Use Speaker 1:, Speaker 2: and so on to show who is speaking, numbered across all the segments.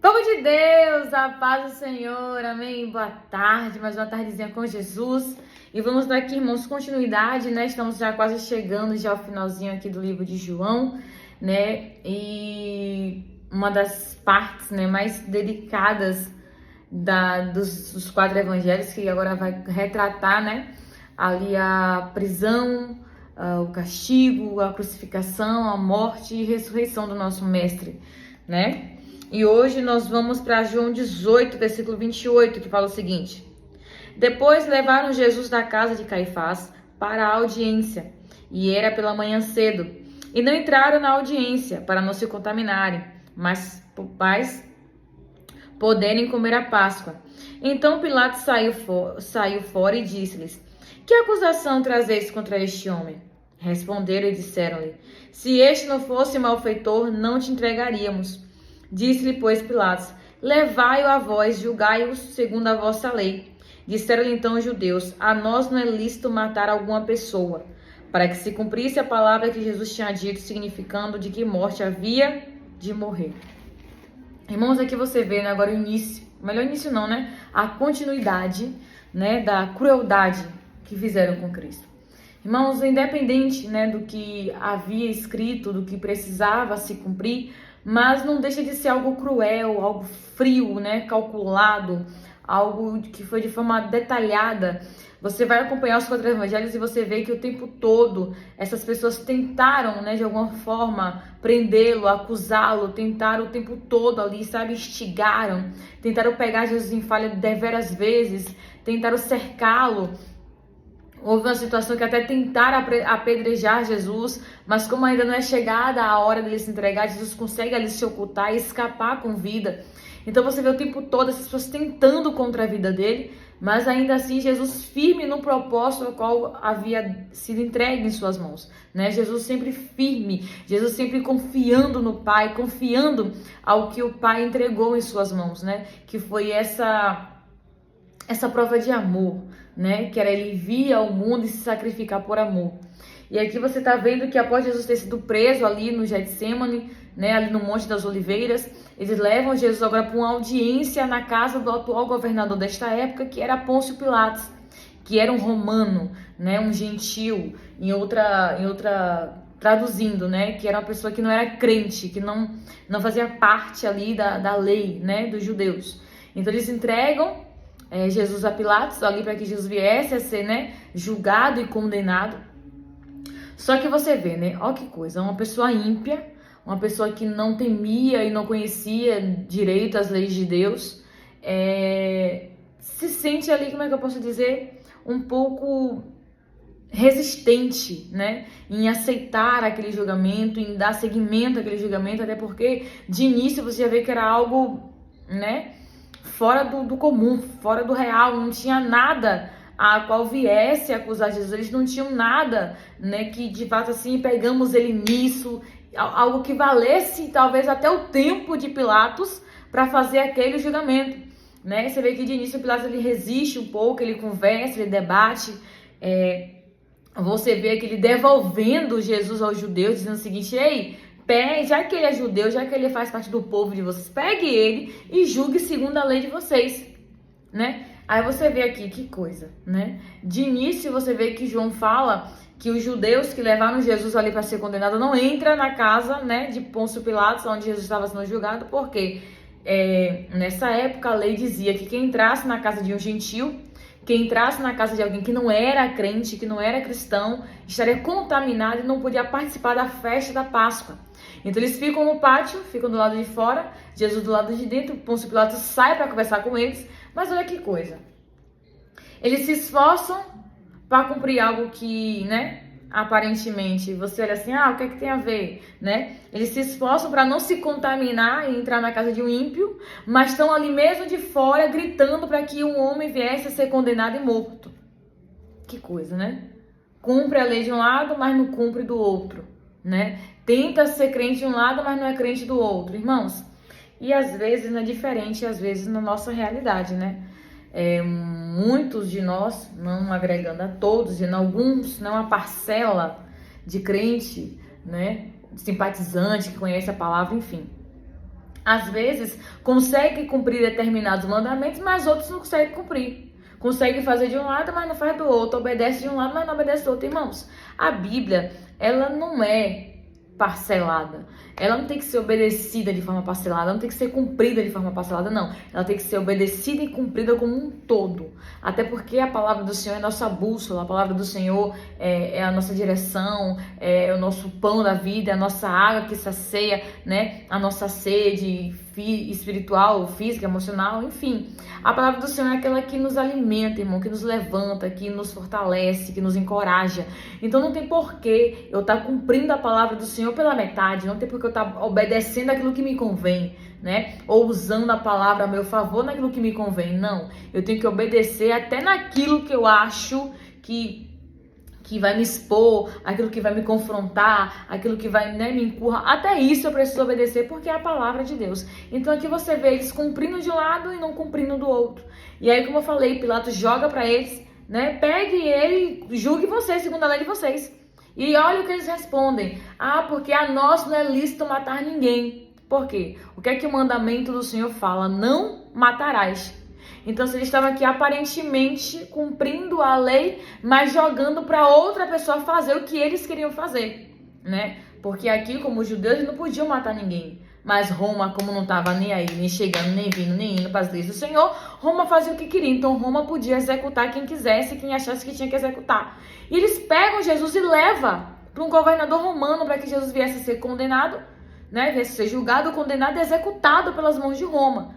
Speaker 1: Povo de Deus, a paz do Senhor, amém, boa tarde, mais uma tardezinha com Jesus, e vamos dar aqui, irmãos, continuidade, né, estamos já quase chegando já ao finalzinho aqui do livro de João, né, e uma das partes, né, mais delicadas dos 4 evangelhos, que agora vai retratar, né, ali a prisão, o castigo, a crucificação, a morte e ressurreição do nosso mestre, né. E hoje nós vamos para João 18, versículo 28, que fala o seguinte: Depois levaram Jesus da casa de Caifás para a audiência, e era pela manhã cedo. E não entraram na audiência para não se contaminarem, mas poderem comer a Páscoa. Então Pilatos saiu fora e disse-lhes: Que acusação trazeis contra este homem? Responderam e disseram-lhe: Se este não fosse malfeitor, não te entregaríamos. Disse-lhe, pois, Pilatos: Levai-o a vós, julgai-o segundo a vossa lei. Disseram-lhe então os judeus: A nós não é lícito matar alguma pessoa, para que se cumprisse a palavra que Jesus tinha dito, significando de que morte havia de morrer. Irmãos, aqui você vê, né, agora o início, melhor início não, né? A continuidade, né, da crueldade que fizeram com Cristo. Irmãos, independente, né, do que havia escrito, do que precisava se cumprir, mas não deixa de ser algo cruel, algo frio, né, calculado, algo que foi de forma detalhada. Você vai acompanhar os 4 evangelhos e você vê que o tempo todo essas pessoas tentaram, né, de alguma forma prendê-lo, acusá-lo, tentaram o tempo todo ali, sabe, instigaram, tentaram pegar Jesus em falha deveras vezes, tentaram cercá-lo. Houve uma situação que até tentaram apedrejar Jesus, mas como ainda não é chegada a hora dele se entregar, Jesus consegue ali se ocultar e escapar com vida. Então você vê o tempo todo essas pessoas tentando contra a vida dele, mas ainda assim Jesus firme no propósito ao qual havia sido entregue em suas mãos, né? Jesus sempre firme, Jesus sempre confiando no Pai, confiando ao que o Pai entregou em suas mãos, né? Que foi essa prova de amor, né? Que era ele vir ao mundo e se sacrificar por amor. E aqui você está vendo que após Jesus ter sido preso ali no Getsemane, né, ali no Monte das Oliveiras, eles levam Jesus agora para uma audiência na casa do atual governador desta época, que era Pôncio Pilatos, que era um romano, né, um gentil, em outra traduzindo, né, que era uma pessoa que não era crente, que não fazia parte ali da lei, né, dos judeus. Então eles entregam Jesus a Pilatos ali para que Jesus viesse a ser, né, julgado e condenado. Só que você vê, né, ó que coisa, uma pessoa ímpia, uma pessoa que não temia e não conhecia direito as leis de Deus, se sente ali, como é que eu posso dizer, um pouco resistente, né, em aceitar aquele julgamento, em dar seguimento àquele julgamento, até porque de início você já vê que era algo, né, fora do comum, fora do real, não tinha nada a qual viesse acusar Jesus, eles não tinham nada, né, que de fato assim, pegamos ele nisso, algo que valesse talvez até o tempo de Pilatos para fazer aquele julgamento, né? Você vê que de início Pilatos ele resiste um pouco, ele conversa, ele debate, você vê que ele devolvendo Jesus aos judeus, dizendo o seguinte: ei, já que ele é judeu, já que ele faz parte do povo de vocês, pegue ele e julgue segundo a lei de vocês, né? Aí você vê aqui, que coisa, né? De início você vê que João fala que os judeus que levaram Jesus ali para ser condenado não entram na casa, né, de Pôncio Pilatos, onde Jesus estava sendo julgado, porque nessa época a lei dizia que quem entrasse na casa de um gentil, quem entrasse na casa de alguém que não era crente, que não era cristão, estaria contaminado e não podia participar da festa da Páscoa. Então eles ficam no pátio, ficam do lado de fora, Jesus do lado de dentro, Pôncio Pilatos sai para conversar com eles, mas olha que coisa. Eles se esforçam para cumprir algo que, né, aparentemente, você olha assim, o que é que tem a ver, né? Eles se esforçam para não se contaminar e entrar na casa de um ímpio, mas estão ali mesmo de fora gritando para que um homem viesse a ser condenado e morto. Que coisa, né? Cumpre a lei de um lado, mas não cumpre do outro, né? Tenta ser crente de um lado, mas não é crente do outro, irmãos. E às vezes não é diferente, às vezes na nossa realidade, né? Muitos de nós, não agregando a todos, e alguns, não, uma parcela de crente, né, simpatizante, que conhece a palavra, enfim, às vezes, consegue cumprir determinados mandamentos, mas outros não conseguem cumprir. Consegue fazer de um lado, mas não faz do outro. Obedece de um lado, mas não obedece do outro. Irmãos, a Bíblia, ela não é parcelada. Ela não tem que ser obedecida de forma parcelada, ela não tem que ser cumprida de forma parcelada, não. Ela tem que ser obedecida e cumprida como um todo. Até porque a palavra do Senhor é nossa bússola, a palavra do Senhor é a nossa direção, é o nosso pão da vida, é a nossa água que sacia, né? A nossa sede espiritual, física, emocional, enfim. A palavra do Senhor é aquela que nos alimenta, irmão, que nos levanta, que nos fortalece, que nos encoraja. Então não tem porquê eu estar cumprindo a palavra do Senhor pela metade, não tem porquê eu estar obedecendo aquilo que me convém, né? Ou usando a palavra a meu favor naquilo que me convém. Não, eu tenho que obedecer até naquilo que eu acho que vai me expor, aquilo que vai me confrontar, aquilo que vai, né, me empurrar. Até isso eu preciso obedecer, porque é a palavra de Deus. Então aqui você vê eles cumprindo de um lado e não cumprindo do outro. E aí, como eu falei, Pilatos joga para eles, né, pegue ele, julgue vocês segundo a lei de vocês. E olha o que eles respondem. Ah, porque a nós não é lícito matar ninguém. Por quê? O que é que o mandamento do Senhor fala? Não matarás. Então, se eles estavam aqui aparentemente cumprindo a lei, mas jogando para outra pessoa fazer o que eles queriam fazer, né? Porque aqui, como os judeus, eles não podiam matar ninguém. Mas Roma, como não estava nem aí, nem chegando, nem vindo, nem indo para as leis do Senhor, Roma fazia o que queria. Então, Roma podia executar quem quisesse, quem achasse que tinha que executar. E eles pegam Jesus e levam para um governador romano para que Jesus viesse a ser condenado, né? Viesse a ser julgado, condenado e executado pelas mãos de Roma.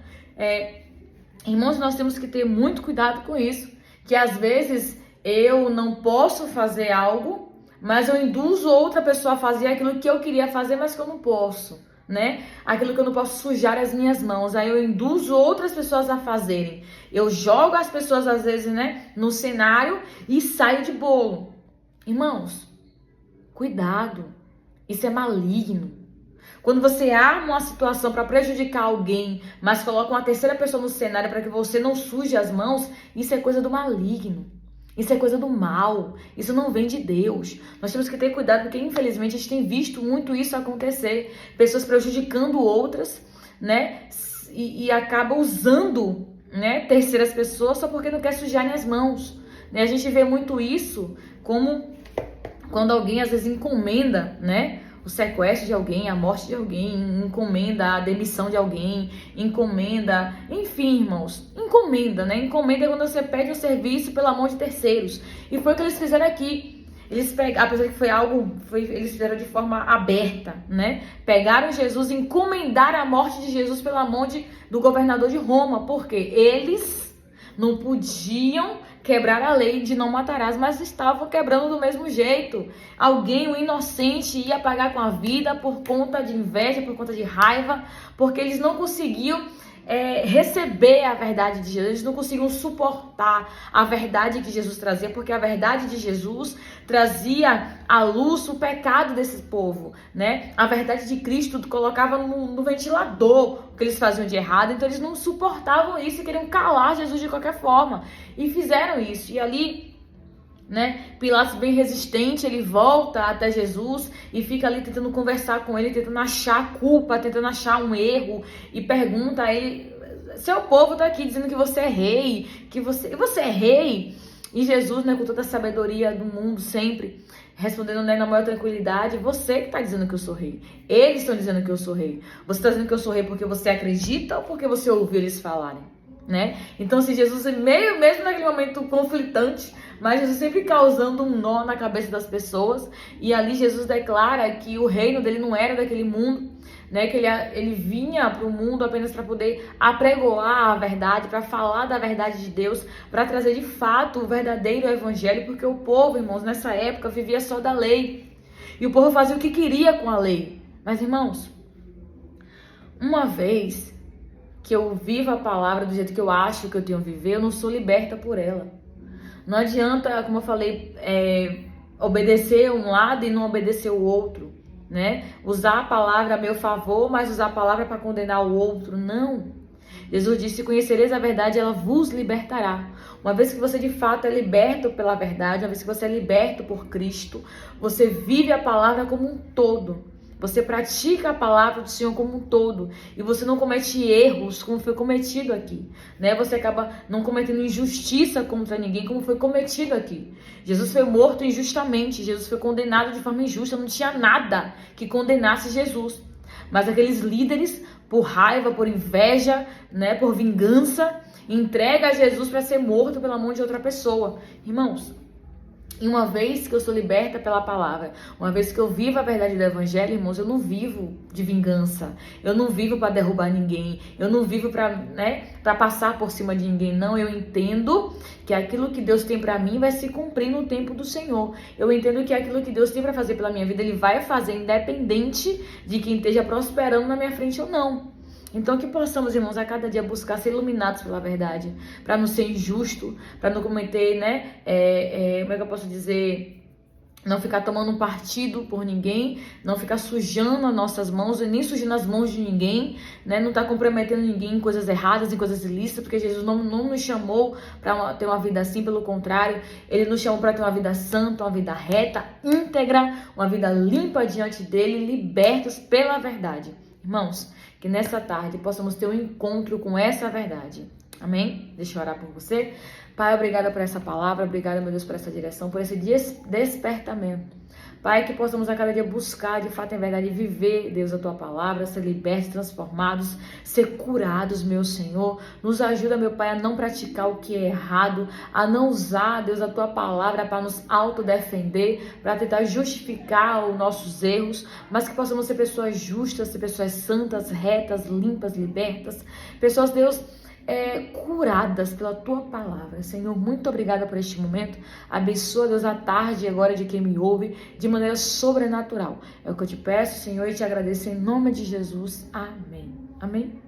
Speaker 1: Irmãos, nós temos que ter muito cuidado com isso, que às vezes eu não posso fazer algo, mas eu induzo outra pessoa a fazer aquilo que eu queria fazer, mas que eu não posso, né? Aquilo que eu não posso sujar as minhas mãos, aí eu induzo outras pessoas a fazerem. Eu jogo as pessoas, às vezes, né, no cenário e saio de bolo. Irmãos, cuidado, isso é maligno. Quando você arma uma situação para prejudicar alguém, mas coloca uma terceira pessoa no cenário para que você não suje as mãos, isso é coisa do maligno. Isso é coisa do mal. Isso não vem de Deus. Nós temos que ter cuidado porque, infelizmente, a gente tem visto muito isso acontecer. Pessoas prejudicando outras, né? E acaba usando, né, terceiras pessoas só porque não quer sujar as mãos. A gente vê muito isso como quando alguém, às vezes, encomenda, né, o sequestro de alguém, a morte de alguém, encomenda a demissão de alguém, encomenda, enfim, irmãos, encomenda, né? Encomenda é quando você pede um serviço pela mão de terceiros. E foi o que eles fizeram aqui. Eles pegaram, apesar que foi algo, eles fizeram de forma aberta, né? Pegaram Jesus e encomendaram a morte de Jesus pela mão do governador de Roma, porque eles não podiam quebrar a lei de não matarás, mas estavam quebrando do mesmo jeito. Alguém, um inocente, ia pagar com a vida por conta de inveja, por conta de raiva, porque eles não conseguiam receber a verdade de Jesus, eles não conseguiam suportar a verdade que Jesus trazia, porque a verdade de Jesus trazia à luz o pecado desse povo, né? A verdade de Cristo colocava no ventilador o que eles faziam de errado, então eles não suportavam isso e queriam calar Jesus de qualquer forma, e fizeram isso. E ali, né, Pilatos, bem resistente, ele volta até Jesus e fica ali tentando conversar com ele, tentando achar culpa, tentando achar um erro, e pergunta a ele: seu povo tá aqui dizendo que você é rei, que você é rei? E Jesus, né, com toda a sabedoria do mundo sempre, respondendo, né, na maior tranquilidade: você que tá dizendo que eu sou rei. Eles estão dizendo que eu sou rei. Você tá dizendo que eu sou rei porque você acredita ou porque você ouviu eles falarem, né? Então, se Jesus, mesmo naquele momento conflitante, mas Jesus sempre causando um nó na cabeça das pessoas, e ali Jesus declara que o reino dele não era daquele mundo, né? Que ele vinha para o mundo apenas para poder apregoar a verdade, para falar da verdade de Deus, para trazer de fato o verdadeiro evangelho, porque o povo, irmãos, nessa época vivia só da lei, e o povo fazia o que queria com a lei. Mas, irmãos, uma vez que eu vivo a palavra do jeito que eu acho que eu tenho que viver, eu não sou liberta por ela. Não adianta, como eu falei, obedecer um lado e não obedecer o outro, né? Usar a palavra a meu favor, mas usar a palavra para condenar o outro. Não. Jesus disse: conhecereis a verdade, ela vos libertará. Uma vez que você de fato é liberto pela verdade, uma vez que você é liberto por Cristo, você vive a palavra como um todo. Você pratica a palavra do Senhor como um todo. E você não comete erros como foi cometido aqui. Né? Você acaba não cometendo injustiça contra ninguém como foi cometido aqui. Jesus foi morto injustamente. Jesus foi condenado de forma injusta. Não tinha nada que condenasse Jesus. Mas aqueles líderes, por raiva, por inveja, né, por vingança, entrega a Jesus para ser morto pela mão de outra pessoa. Irmãos, e uma vez que eu sou liberta pela palavra, uma vez que eu vivo a verdade do evangelho, irmãos, eu não vivo de vingança, eu não vivo para derrubar ninguém, eu não vivo para passar por cima de ninguém, não. Eu entendo que aquilo que Deus tem para mim vai se cumprir no tempo do Senhor. Eu entendo que aquilo que Deus tem para fazer pela minha vida, Ele vai fazer, independente de quem esteja prosperando na minha frente ou não. Então que possamos, irmãos, a cada dia buscar ser iluminados pela verdade, para não ser injusto, para não cometer, como é que eu posso dizer, não ficar tomando um partido por ninguém, não ficar sujando as nossas mãos, e nem sujando as mãos de ninguém, né? Não estar comprometendo ninguém em coisas erradas, em coisas ilícitas, porque Jesus não nos chamou para ter uma vida assim, pelo contrário, Ele nos chamou para ter uma vida santa, uma vida reta, íntegra, uma vida limpa diante dEle, libertos pela verdade. Irmãos, que nessa tarde possamos ter um encontro com essa verdade. Amém? Deixa eu orar por você. Pai, obrigada por essa palavra, obrigada, meu Deus, por essa direção, por esse despertamento. Pai, que possamos a cada dia buscar, de fato, em verdade, viver, Deus, a Tua palavra, ser libertos, transformados, ser curados, meu Senhor. Nos ajuda, meu Pai, a não praticar o que é errado, a não usar, Deus, a Tua palavra para nos autodefender, para tentar justificar os nossos erros, mas que possamos ser pessoas justas, ser pessoas santas, retas, limpas, libertas, pessoas, Deus, curadas pela Tua palavra. Senhor, muito obrigada por este momento. Abençoa, Deus, a tarde agora de quem me ouve de maneira sobrenatural. É o que eu te peço, Senhor, e te agradeço em nome de Jesus. Amém. Amém.